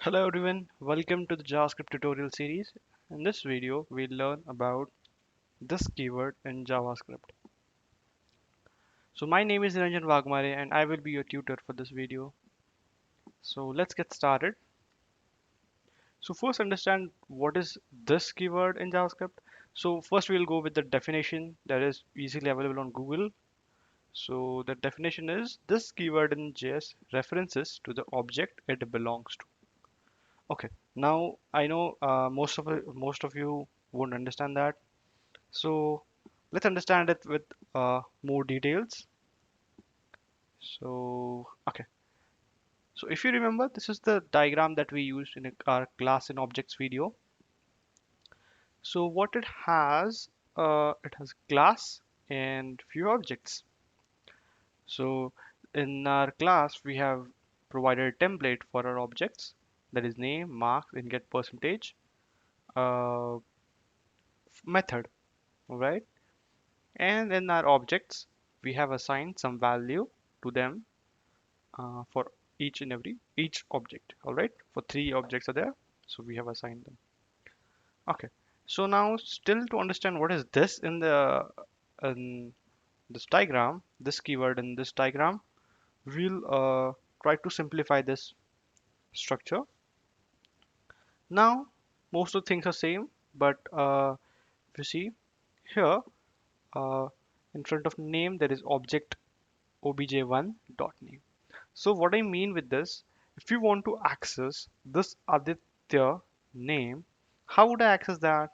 Hello everyone, welcome to the JavaScript tutorial series. In this video, we'll learn about this keyword in JavaScript. So my name is Ranjan Wagmare and I will be your tutor for this video. So let's get started. So first understand what is this keyword in JavaScript. So first we'll go with the definition that is easily available on Google. So the definition is this keyword in JS references to the object it belongs to. Okay, now I know most of you won't understand that. So let's understand it with more details. Okay. So if you remember, this is the diagram that we used in our class and objects video. So what it has class and few objects. So in our class, we have provided a template for our objects, that is name, marks, and get percentage uh, method, right? And in our objects, we have assigned some value to them for each object. All right, for three objects are there, so we have assigned them. Okay, so now still to understand what is this in this diagram, this keyword in this diagram, we'll try to simplify this structure. Now most of the things are same, but if you see here, uh, in front of name there is object obj1 dot name. So what I mean with this, if you want to access this Aditya name, how would I access that?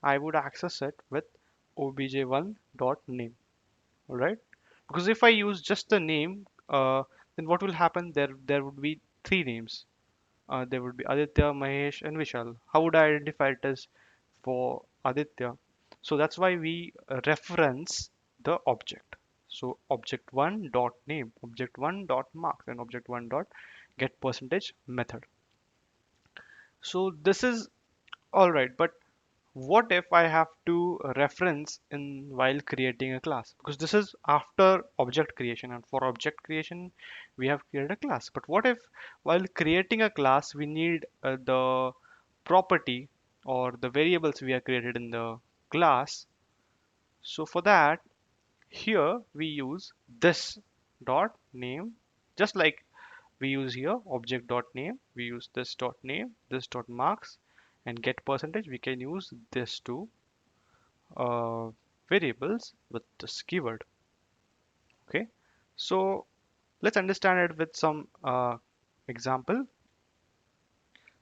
I would access it with obj1 dot name, all right? Because if I use just the name, then what will happen? There would be three names. There would be Aditya, Mahesh, and Vishal. How would I identify it as for Aditya? So that's why we reference the object. So object1 dot name, object1 dot marks, and object1 dot get percentage method. So this is all right, but what if I have to reference in while creating a class? Because this is after object creation, and for object creation, we have created a class. But what if while creating a class, we need the property or the variables we have created in the class? So for that, here we use this dot name, just like we use here object dot name, we use this dot name, this dot marks, and get percentage. We can use this two variables with this keyword. Okay, so let's understand it with some example.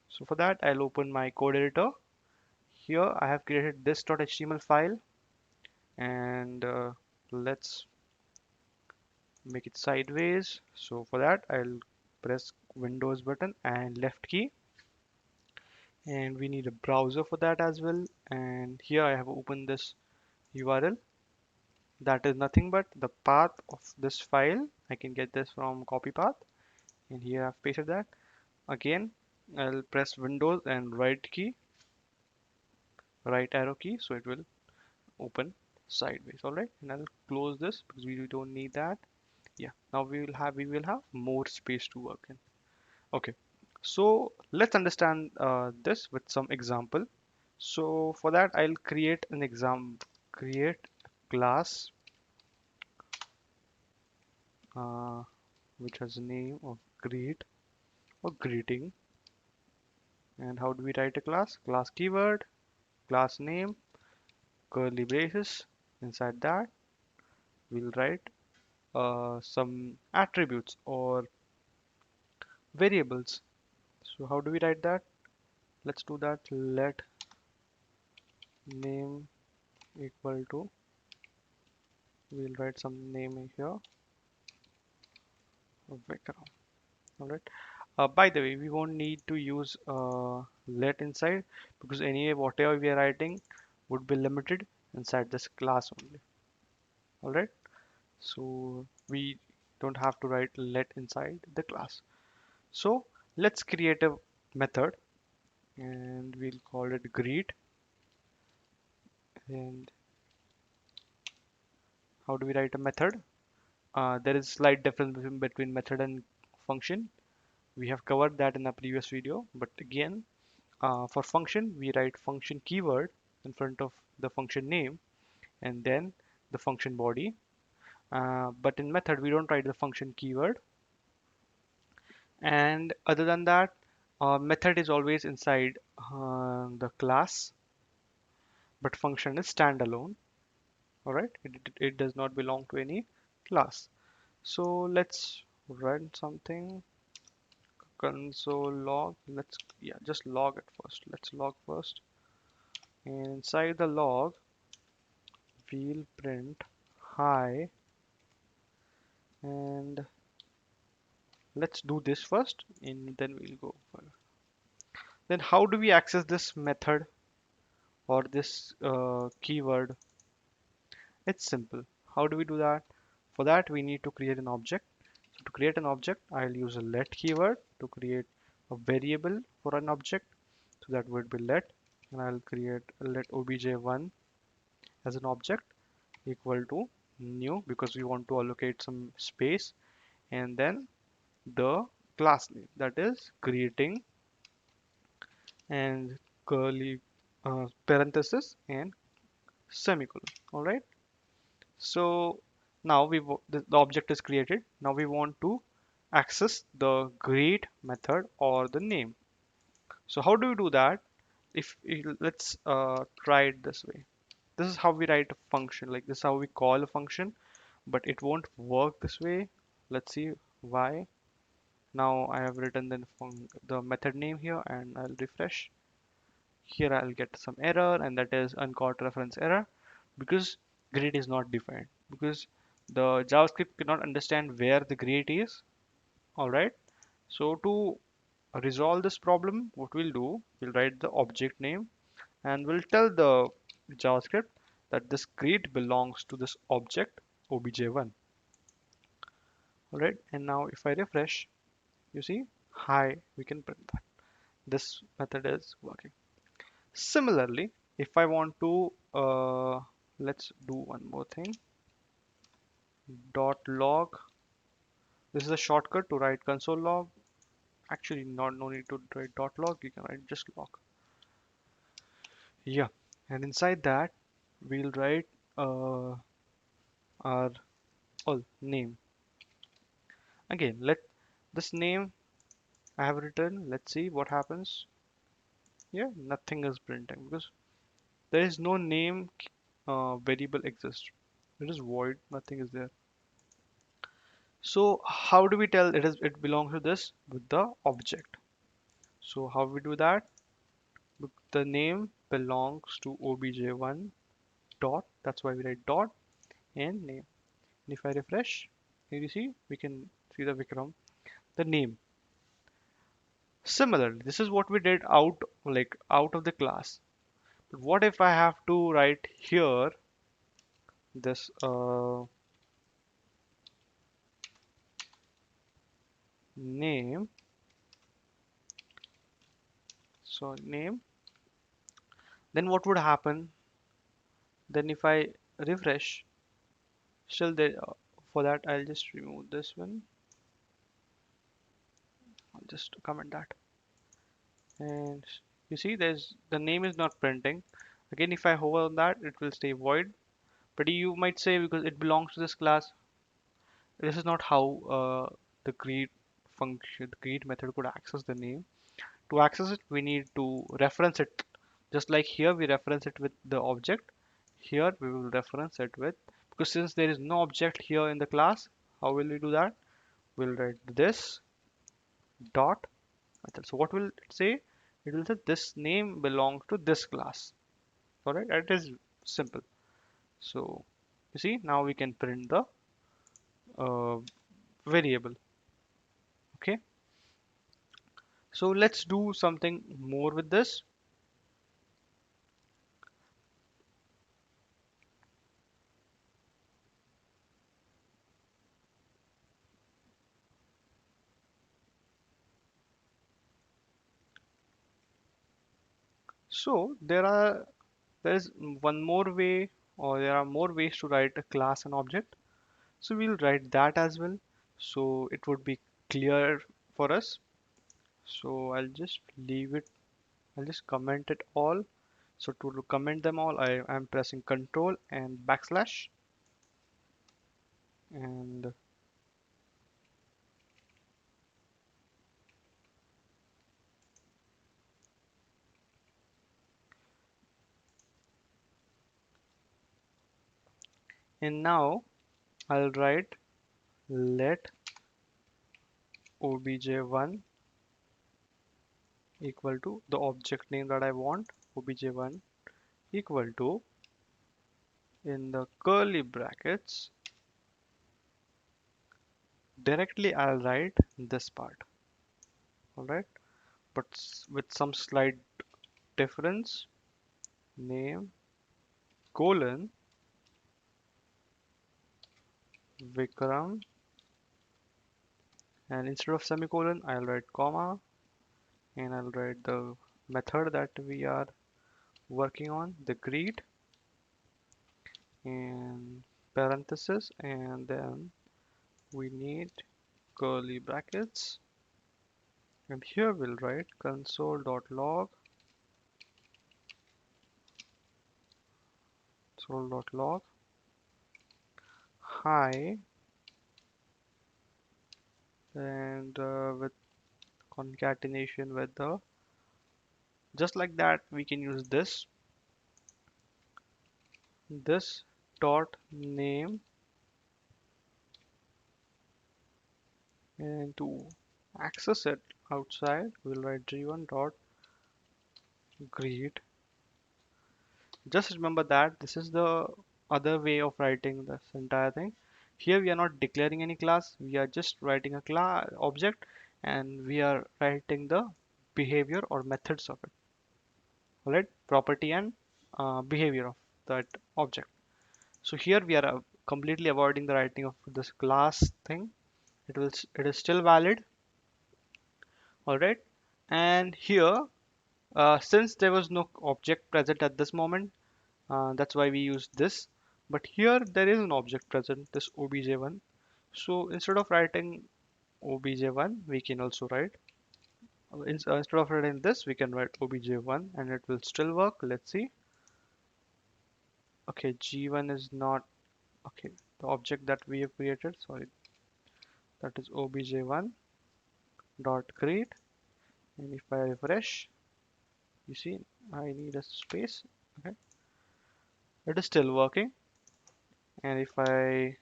So for that, I'll open my code editor. Here I have created this .html file, and let's make it sideways. So for that, I'll press Windows button and left key, and we need a browser for that as well. And here I have opened this URL. That is nothing but the path of this file. I can get this from copy path, and here I've pasted that. Again, I'll press Windows and right arrow key, so it will open sideways. All right, and I'll close this because we don't need that. Yeah, now we will have more space to work in. Okay, so let's understand this with some example. So for that, I'll create a class uh, which has a name of greet or greeting. And how do we write a class? Class keyword, class name, curly braces. Inside that, we'll write some attributes or variables. So how do we write that? Let's do that. Let name equal to, we'll write some name in here, Vikram. All right. By the way, we won't need to use let inside, because anyway, whatever we are writing would be limited inside this class only. All right. So we don't have to write let inside the class. So let's create a method, and we'll call it greet. And how do we write a method? There is slight difference between method and function. We have covered that in a previous video, but again, for function, we write function keyword in front of the function name and then the function body. But in method, we don't write the function keyword. And other than that, method is always inside the class, but function is standalone. All right, it does not belong to any class. So let's run something. Console log. Let's, yeah, just log it first. Let's log first. And inside the log, we'll print hi. And let's do this first, and then we'll go further. Then how do we access this method or this keyword? It's simple. How do we do that? For that, we need to create an object. So to create an object, I'll use a let keyword to create a variable for an object. So that would be let, and I'll create let obj1 as an object equal to new, because we want to allocate some space, and then the class name, that is greeting, and curly parenthesis and semicolon. All right. So now the object is created. Now we want to access the greet method or the name. So how do we do that? Let's try it this way. This is how we write a function. Like, this is how we call a function, but it won't work this way. Let's see why. Now I have written the method name here, and I'll refresh. Here I'll get some error, and that is uncaught reference error, because grid is not defined, because the JavaScript cannot understand where the grid is. All right. So to resolve this problem, what we'll do, we'll write the object name, and we'll tell the JavaScript that this grid belongs to this object obj1. All right. And now if I refresh, you see, hi, we can print that this method is working. Similarly, if I want to, let's do one more thing. Dot log. This is a shortcut to write console log. Actually, no need to write dot log. You can write just log. Yeah, and inside that, we'll write our name. Again, let this name I have written. Let's see what happens. Yeah, nothing is printing because there is no name variable exists. It is void. Nothing is there. So how do we tell it belongs to this? With the object. So how we do that? The name belongs to obj1 dot. That's why we write dot and name. And if I refresh, here you see we can see the Vikram, the name. Similarly, this is what we did out of the class. But what if I have to write here this name? So name. Then what would happen? Then if I refresh, still there. For that, I'll just remove this one. I'll just comment that. And you see, there's the name is not printing. Again, if I hover on that, it will stay void. But you might say because it belongs to this class, this is not how the greet function, the greet method could access the name. To access it, we need to reference it. Just like here, we reference it with the object. Here, we will reference it with, because since there is no object here in the class, how will we do that? We'll write this dot method. So what will it say? It will say this name belongs to this class. All right, it is simple. So you see, now we can print the uh, variable. Okay, so let's do something more with this. So there is one more way, or there are more ways to write a class and object. So we'll write that as well. So it would be clear for us. So I'll just leave it, I'll just comment it all. So to comment them all, I am pressing Control and backslash, and now I'll write let obj1 equal to the object name that I want, obj1 equal to, in the curly brackets, directly I'll write this part. Alright, but with some slight difference, name colon Vikram, and instead of semicolon I'll write comma, and I'll write the method that we are working on, the greet, and parenthesis, and then we need curly brackets, and here we'll write console.log hi, and with concatenation with the, just like that we can use this dot name, and to access it outside we'll write g1 dot greet. Just remember that this is the other way of writing this entire thing. Here we are not declaring any class, we are just writing a class object, and we are writing the behavior or methods of it. Alright, property and behavior of that object. So here we are completely avoiding the writing of this class thing. It is still valid. Alright, and here since there was no object present at this moment, that's why we use this. But here there is an object present, this obj1. So instead of writing obj1, we can also write, instead of writing this, we can write obj1, and it will still work. Let's see. Okay, g1 is not, okay, the object that we have created, sorry, that is obj1 dot create, and if I refresh, you see I need a space. Okay, it is still working, and if I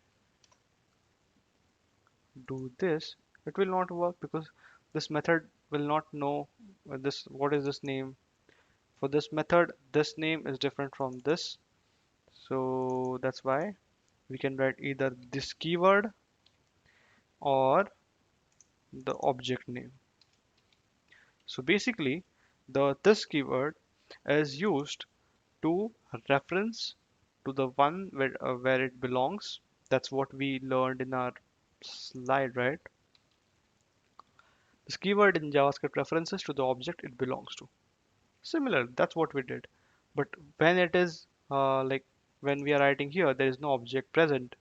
do this, it will not work because this method will not know this, what is this name. For this method, this name is different from this, so that's why we can write either this keyword or the object name. So basically the this keyword is used to reference to the one where it belongs. That's what we learned in our slide, right? This keyword in JavaScript references to the object it belongs to. Similar, that's what we did. But when it is like when we are writing here, there is no object present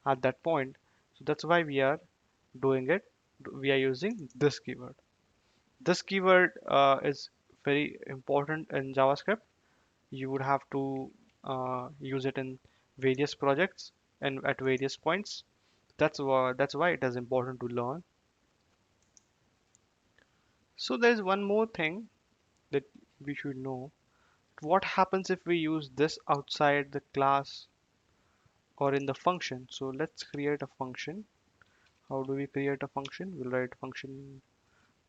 at that point. So that's why we are doing it. We are using this keyword. This keyword is very important in JavaScript. You would have to use it in various projects and at various points. That's why it is important to learn. So there's one more thing that we should know. What happens if we use this outside the class or in the function? So let's create a function. How do we create a function? We'll write function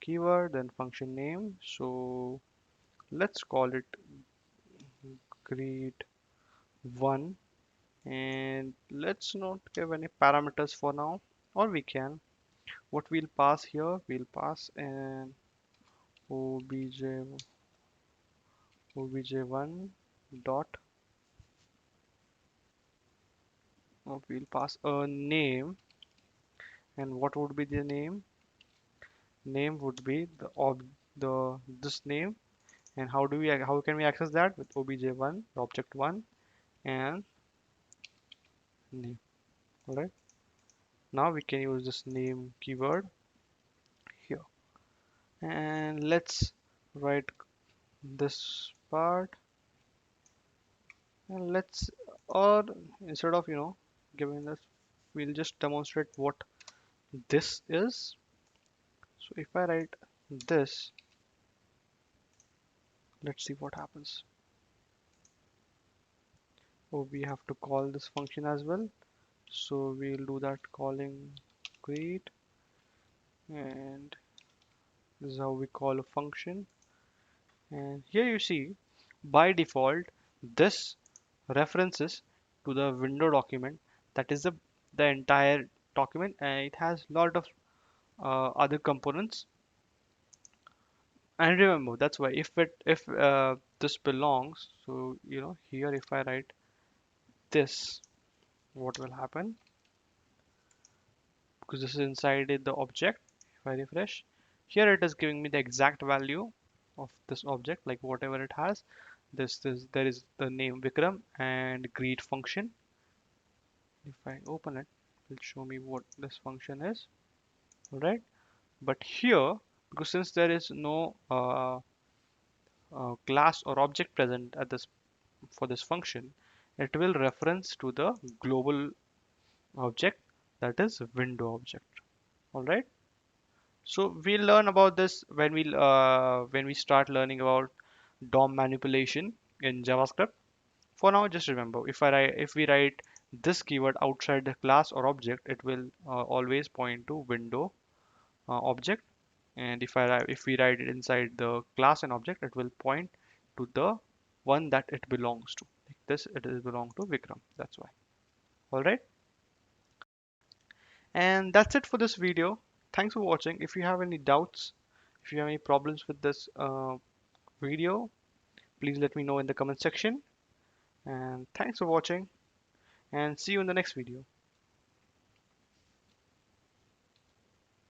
keyword, then function name. So let's call it greet one, and let's not give any parameters for now, or we can. What we'll pass here, we'll pass an obj1 dot, we'll pass a name, and what would be the name? Name would be the this name, and how can we access that? With obj1 object1 and name. All right, now we can use this name keyword here, And let's write this part, and let's, or instead of giving this, we'll just demonstrate what this is. So if I write this, let's see what happens. Oh, we have to call this function as well, so we'll do that calling greet, and this is how we call a function. And here you see, by default, this references to the window document, that is the entire document, and it has lot of other components. And remember, that's why if this belongs, so here if I write this, what will happen, because this is inside the object. If I refresh, here it is giving me the exact value of this object, like whatever it has. This there is the name Vikram and greet function. If I open it, it will show me what this function is. All right, but here, because since there is no class or object present at this for this function, it will reference to the global object, that is window object. All right. So we'll learn about this when we start learning about DOM manipulation in JavaScript. For now, just remember, if we write this keyword outside the class or object, it will always point to window object. And if we write it inside the class and object, it will point to the one that it belongs to. Like this, it is belong to Vikram. That's why. All right. And that's it for this video. Thanks for watching. If you have any doubts, if you have any problems with this video, please let me know in the comment section. And thanks for watching, and see you in the next video.